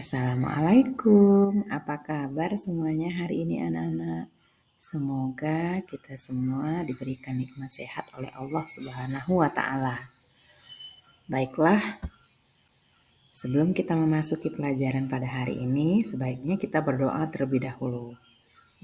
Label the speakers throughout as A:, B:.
A: Assalamualaikum, apa kabar semuanya hari ini anak-anak? Semoga kita semua diberikan nikmat sehat oleh Allah Subhanahu wa Ta'ala. Baiklah, sebelum kita memasuki pelajaran pada hari ini, sebaiknya kita berdoa terlebih dahulu.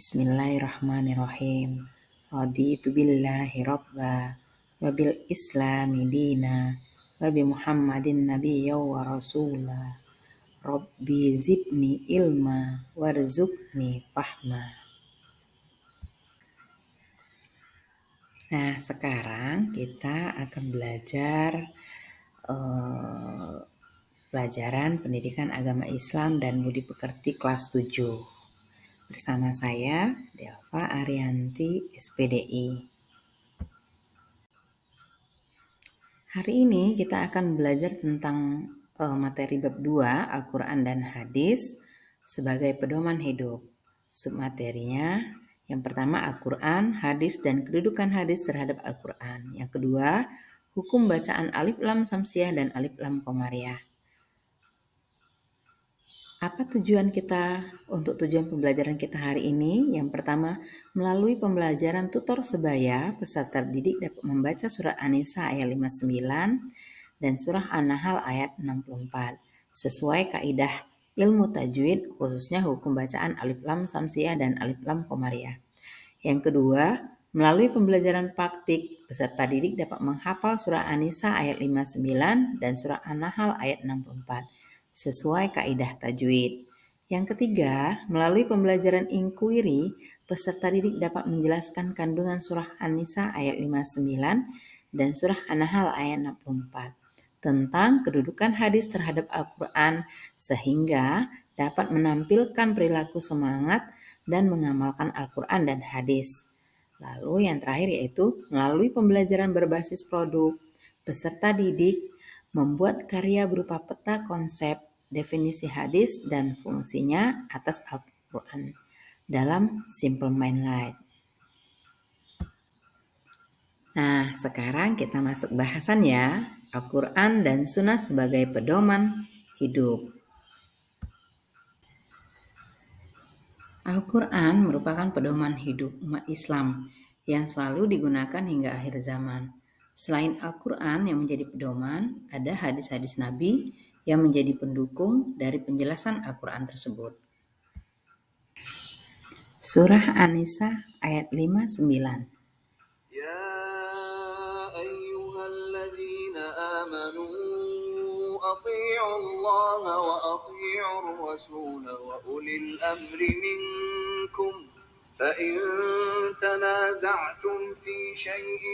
A: Bismillahirrahmanirrahim. Raditu billahi robba, wabil islami dina, wabi muhammadin nabiyya wa rasulah. Rabbi zidni ilma warzuqni fahma. Nah, sekarang kita akan belajar pelajaran pendidikan agama Islam dan budi pekerti kelas 7. Bersama saya, Delva Arianti, SPDI. Hari ini kita akan belajar tentang materi bab 2, Al-Quran dan Hadis sebagai pedoman hidup. Submaterinya, yang pertama Al-Quran, Hadis dan kedudukan hadis terhadap Al-Quran. Yang kedua, hukum bacaan alif lam samsiah dan alif lam qamariyah. Apa tujuan kita untuk tujuan pembelajaran kita hari ini? Yang pertama, melalui pembelajaran tutor sebaya, peserta didik dapat membaca surah An-Nisa ayat 59 dan surah An-Nahl ayat 64 sesuai kaidah ilmu tajwid, khususnya hukum bacaan alif lam samsiah dan alif lam qamariyah. Yang kedua, melalui pembelajaran praktik, peserta didik dapat menghafal surah An-Nisa ayat 59 dan surah An-Nahl ayat 64 sesuai kaidah tajwid. Yang ketiga, melalui pembelajaran inquiry, peserta didik dapat menjelaskan kandungan surah An-Nisa ayat 59 dan surah An-Nahl ayat 64 tentang kedudukan hadis terhadap Al-Quran sehingga dapat menampilkan perilaku semangat dan mengamalkan Al-Quran dan hadis. Lalu yang terakhir yaitu melalui pembelajaran berbasis produk, peserta didik membuat karya berupa peta konsep, definisi hadis dan fungsinya atas Al-Quran dalam Simple Mind Light. Nah, sekarang kita masuk bahasan ya, Al-Quran dan Sunnah sebagai pedoman hidup. Al-Quran merupakan pedoman hidup umat Islam yang selalu digunakan hingga akhir zaman. Selain Al-Quran yang menjadi pedoman, ada hadis-hadis Nabi yang menjadi pendukung dari penjelasan Al-Quran tersebut. Surah An-Nisa ayat 59.
B: Ya ayyuhalladzina amanu ati'u Allah wa ati'ur rasul wa ulil amri minkum فإن تنازعتم في شيء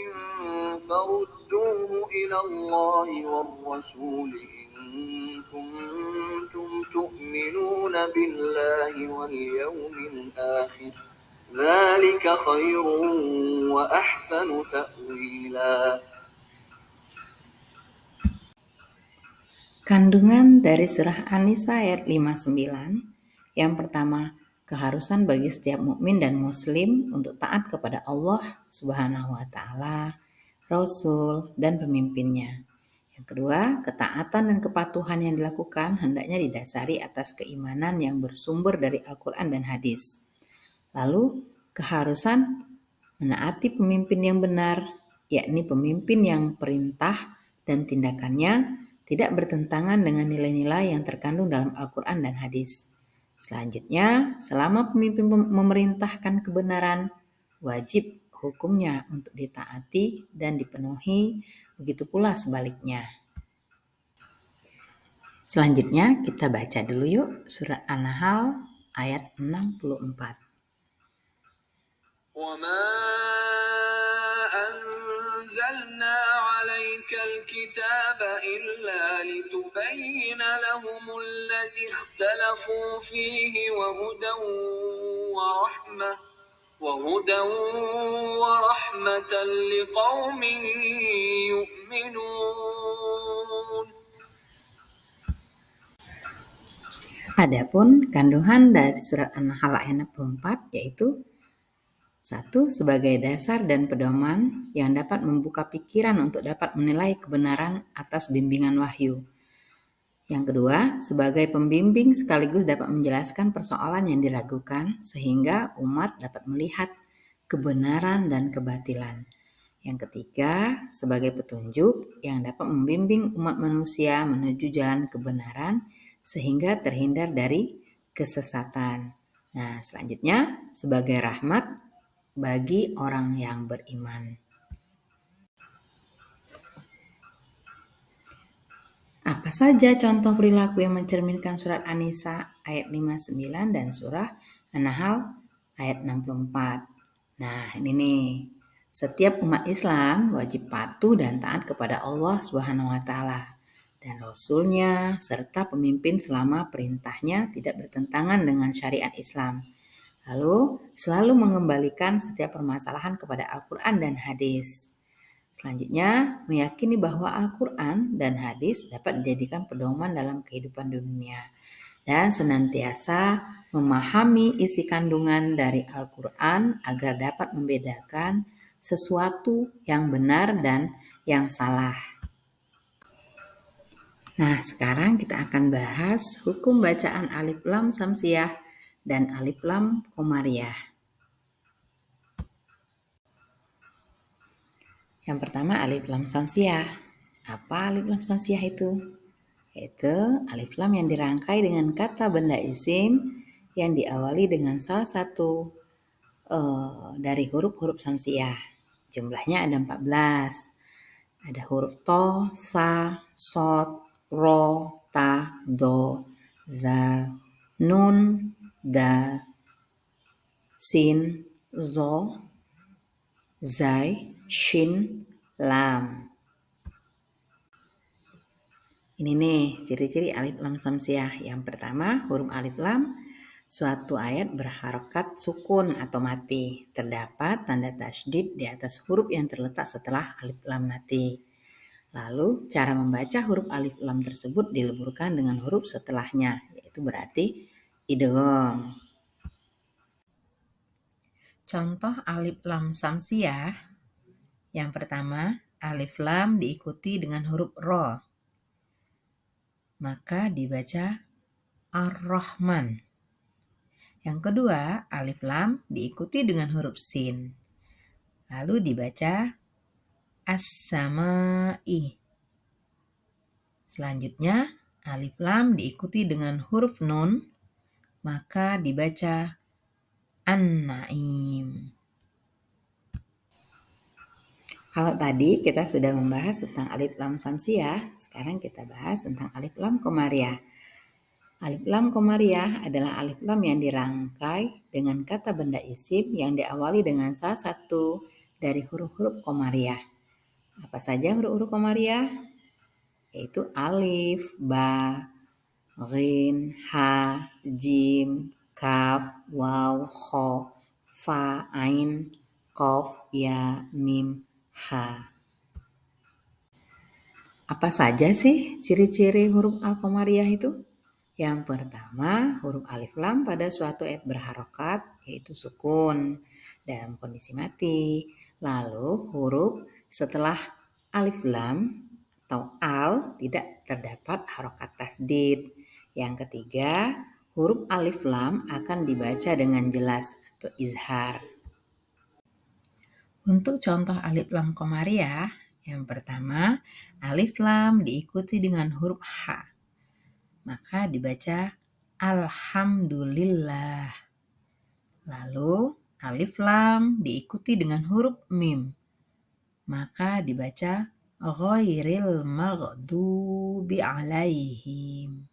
B: فردوه إلى الله والرسول إن كنتم تؤمنون بالله واليوم الآخر ذلك خير وأحسن تأويلا.
A: Kandungan dari surah An-Nisa ayat 59. Yang pertama, keharusan bagi setiap mukmin dan muslim untuk taat kepada Allah Subhanahu wa Ta'ala, Rasul, dan pemimpinnya. Yang kedua, ketaatan dan kepatuhan yang dilakukan hendaknya didasari atas keimanan yang bersumber dari Al-Quran dan hadis. Lalu, keharusan menaati pemimpin yang benar, yakni pemimpin yang perintah dan tindakannya tidak bertentangan dengan nilai-nilai yang terkandung dalam Al-Quran dan hadis. Selanjutnya, selama pemimpin memerintahkan kebenaran, wajib hukumnya untuk ditaati dan dipenuhi, begitu pula sebaliknya. Selanjutnya kita baca dulu yuk surat An-Nahl ayat 64.
B: وما أنزلنا عليك الكتاب إلا لتبين لهم الذي اختلفوا فيه وهدى ورحمة لقوم يؤمنون.
A: Adapun kandungan dari surat An-Nahl ayat 64 yaitu 1. Sebagai dasar dan pedoman yang dapat membuka pikiran untuk dapat menilai kebenaran atas bimbingan wahyu. Yang kedua, sebagai pembimbing sekaligus dapat menjelaskan persoalan yang diragukan sehingga umat dapat melihat kebenaran dan kebatilan. Yang ketiga, sebagai petunjuk yang dapat membimbing umat manusia menuju jalan kebenaran sehingga terhindar dari kesesatan. Nah, selanjutnya sebagai rahmat bagi orang yang beriman. Apa saja contoh perilaku yang mencerminkan surat An-Nisa ayat 59 dan surah An-Nahl ayat 64? Nah, ini nih. Setiap umat Islam wajib patuh dan taat kepada Allah Subhanahu wa taala dan Rasul-Nya serta pemimpin selama perintahnya tidak bertentangan dengan syariat Islam. Lalu, selalu mengembalikan setiap permasalahan kepada Al-Quran dan hadis. Selanjutnya, meyakini bahwa Al-Quran dan hadis dapat dijadikan pedoman dalam kehidupan dunia dan senantiasa memahami isi kandungan dari Al-Quran agar dapat membedakan sesuatu yang benar dan yang salah. Nah, sekarang kita akan bahas hukum bacaan alif lam samsiah dan alif lam komariah. Yang pertama alif lam samsiah. Apa alif lam samsiah itu? Yaitu alif lam yang dirangkai dengan kata benda isim yang diawali dengan salah satu dari huruf-huruf samsiah. Jumlahnya ada 14. Ada huruf to, sa, sod, ro, ta, do, zal, nun, dal, sin, zo, zai, shin, lam. Ini nih ciri-ciri alif lam samsiah. Yang pertama, huruf alif lam suatu ayat berharokat sukun atau mati. Terdapat tanda tasydid di atas huruf yang terletak setelah alif lam mati. Lalu cara membaca huruf alif lam tersebut dileburkan dengan huruf setelahnya, yaitu berarti idgham. Contoh alif lam samsiah. Yang pertama, alif lam diikuti dengan huruf ro. Maka dibaca Ar-Rahman. Yang kedua, alif lam diikuti dengan huruf sin. Lalu dibaca As-Sama'i. Selanjutnya, alif lam diikuti dengan huruf nun, maka dibaca An-Naim. Kalau tadi kita sudah membahas tentang alif lam samsiah, sekarang kita bahas tentang alif lam komariah. Alif lam komariah adalah alif lam yang dirangkai dengan kata benda isim yang diawali dengan salah satu dari huruf-huruf komariah. Apa saja huruf-huruf komariah? Yaitu alif, ba, ghin, ha, jim, kaf, waw, kho, fa, ain, qaf, ya, mim, ha. Apa saja sih ciri-ciri huruf al-komariah itu? Yang pertama, huruf alif lam pada suatu ayat berharokat, yaitu sukun dalam kondisi mati. Lalu huruf setelah alif lam atau al tidak terdapat harokat tasdid. Yang ketiga, huruf alif lam akan dibaca dengan jelas atau izhar. Untuk contoh alif lam komariah, yang pertama, alif lam diikuti dengan huruf ha. Maka dibaca Alhamdulillah. Lalu alif lam diikuti dengan huruf mim. Maka dibaca Ghairil maghdubi alaihim.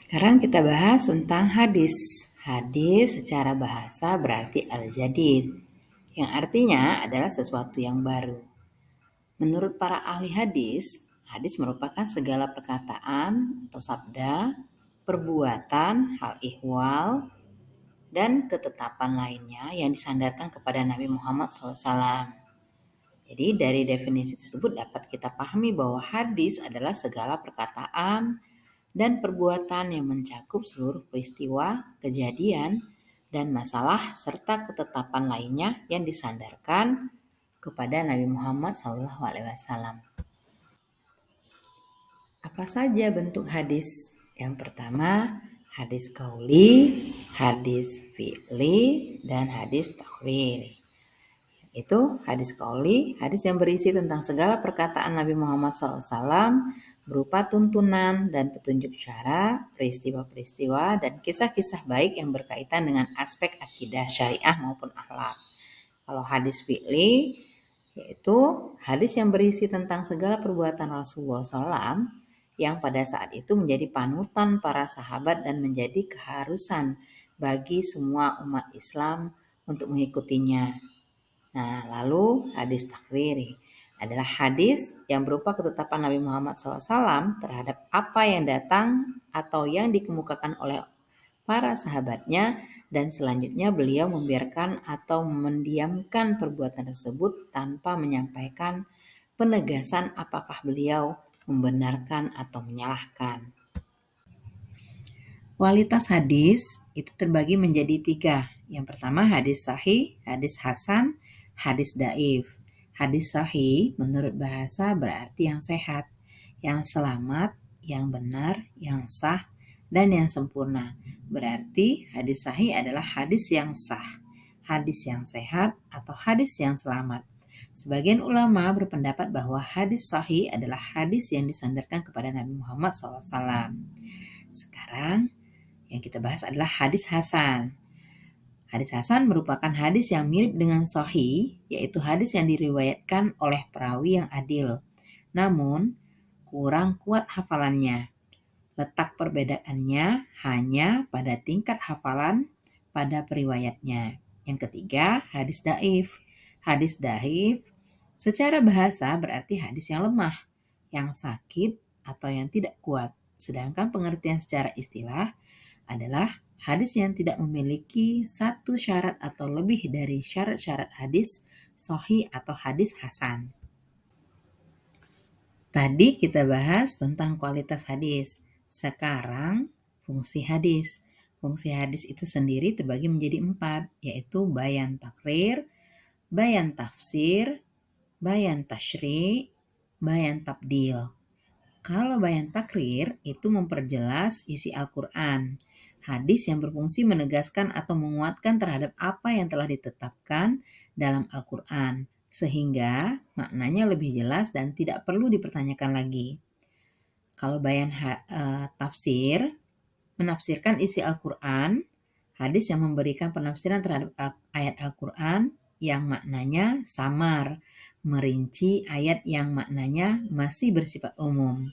A: Sekarang kita bahas tentang hadis. Hadis secara bahasa berarti al-jadid, yang artinya adalah sesuatu yang baru. Menurut para ahli hadis, hadis merupakan segala perkataan atau sabda, perbuatan, hal ihwal, dan ketetapan lainnya yang disandarkan kepada Nabi Muhammad SAW. Jadi dari definisi tersebut dapat kita pahami bahwa hadis adalah segala perkataan dan perbuatan yang mencakup seluruh peristiwa, kejadian, dan masalah serta ketetapan lainnya yang disandarkan kepada Nabi Muhammad SAW. Apa saja bentuk hadis? Yang pertama, hadis qauli, hadis fi'li, dan hadis takriri. Itu hadis qauli, hadis yang berisi tentang segala perkataan Nabi Muhammad SAW berupa tuntunan dan petunjuk cara, peristiwa-peristiwa, dan kisah-kisah baik yang berkaitan dengan aspek akidah syariah maupun akhlak. Kalau hadis fi'li, yaitu hadis yang berisi tentang segala perbuatan Rasulullah SAW yang pada saat itu menjadi panutan para sahabat dan menjadi keharusan bagi semua umat Islam untuk mengikutinya. Nah, lalu hadis takriri adalah hadis yang berupa ketetapan Nabi Muhammad SAW terhadap apa yang datang atau yang dikemukakan oleh para sahabatnya dan selanjutnya beliau membiarkan atau mendiamkan perbuatan tersebut tanpa menyampaikan penegasan apakah beliau membenarkan atau menyalahkan. Kualitas hadis itu terbagi menjadi 3. Yang pertama hadis sahih, hadis hasan, hadis daif. Hadis sahih menurut bahasa berarti yang sehat, yang selamat, yang benar, yang sah, dan yang sempurna. Berarti hadis sahih adalah hadis yang sah, hadis yang sehat, atau hadis yang selamat. Sebagian ulama berpendapat bahwa hadis sahih adalah hadis yang disandarkan kepada Nabi Muhammad SAW. Sekarang yang kita bahas adalah hadis hasan. Hadis hasan merupakan hadis yang mirip dengan sahih, yaitu hadis yang diriwayatkan oleh perawi yang adil, namun kurang kuat hafalannya. Letak perbedaannya hanya pada tingkat hafalan pada periwayatnya. Yang ketiga, hadis daif. Hadis daif secara bahasa berarti hadis yang lemah, yang sakit, atau yang tidak kuat. Sedangkan pengertian secara istilah adalah hadis yang tidak memiliki satu syarat atau lebih dari syarat-syarat hadis sahih atau hadis hasan. Tadi kita bahas tentang kualitas hadis. Sekarang fungsi hadis. Fungsi hadis itu sendiri terbagi menjadi 4, yaitu bayan takrir, bayan tafsir, bayan tasyri', bayan tabdil. Kalau bayan takrir itu memperjelas isi Al-Quran. Hadis yang berfungsi menegaskan atau menguatkan terhadap apa yang telah ditetapkan dalam Al-Quran, sehingga maknanya lebih jelas dan tidak perlu dipertanyakan lagi. Kalau bayan tafsir, menafsirkan isi Al-Quran, hadis yang memberikan penafsiran terhadap ayat Al-Quran yang maknanya samar, merinci ayat yang maknanya masih bersifat umum.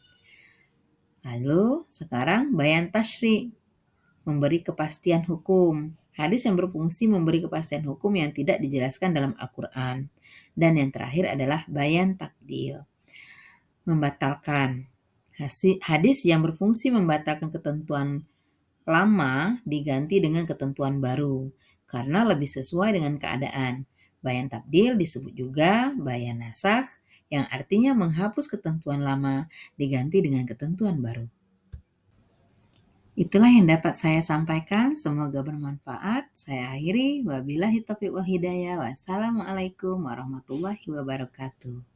A: Lalu sekarang bayan tasyri', memberi kepastian hukum. Hadis yang berfungsi memberi kepastian hukum yang tidak dijelaskan dalam Al-Quran. Dan yang terakhir adalah bayan tabdil, membatalkan. Hadis yang berfungsi membatalkan ketentuan lama diganti dengan ketentuan baru karena lebih sesuai dengan keadaan. Bayan tabdil disebut juga bayan nasakh, yang artinya menghapus ketentuan lama diganti dengan ketentuan baru. Itulah yang dapat saya sampaikan, semoga bermanfaat. Saya akhiri, wabillahi taufiq wal hidayah. Wassalamualaikum warahmatullahi wabarakatuh.